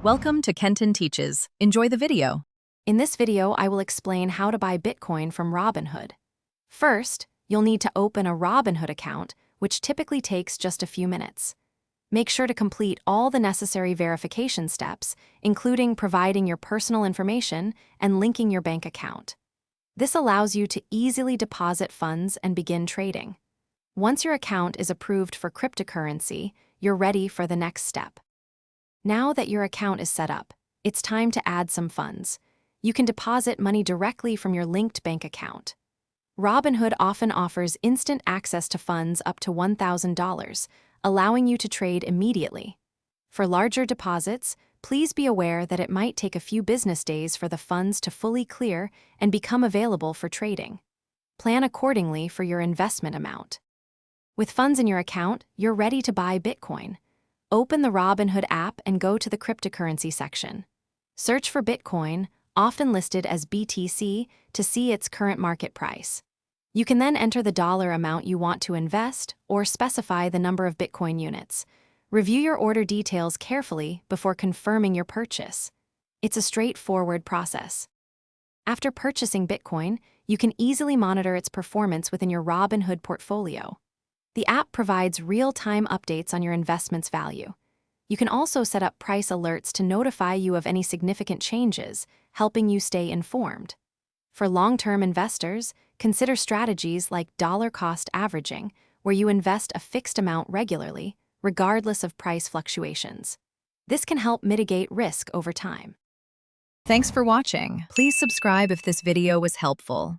Welcome to Kenton Teaches. Enjoy the video. In this video, I will explain how to buy Bitcoin from Robinhood. First, you'll need to open a Robinhood account, which typically takes just a few minutes. Make sure to complete all the necessary verification steps, including providing your personal information and linking your bank account. This allows you to easily deposit funds and begin trading. Once your account is approved for cryptocurrency, you're ready for the next step. Now that your account is set up, it's time to add some funds. You can deposit money directly from your linked bank account. Robinhood often offers instant access to funds up to $1,000, allowing you to trade immediately. For larger deposits, please be aware that it might take a few business days for the funds to fully clear and become available for trading. Plan accordingly for your investment amount. With funds in your account, you're ready to buy Bitcoin. Open the Robinhood app and go to the cryptocurrency section. Search for Bitcoin, often listed as BTC, to see its current market price. You can then enter the dollar amount you want to invest or specify the number of Bitcoin units. Review your order details carefully before confirming your purchase. It's a straightforward process. After purchasing Bitcoin, you can easily monitor its performance within your Robinhood portfolio. The app provides real-time updates on your investment's value. You can also set up price alerts to notify you of any significant changes, helping you stay informed. For long-term investors, consider strategies like dollar-cost averaging, where you invest a fixed amount regularly, regardless of price fluctuations. This can help mitigate risk over time. Thanks for watching. Please subscribe if this video was helpful.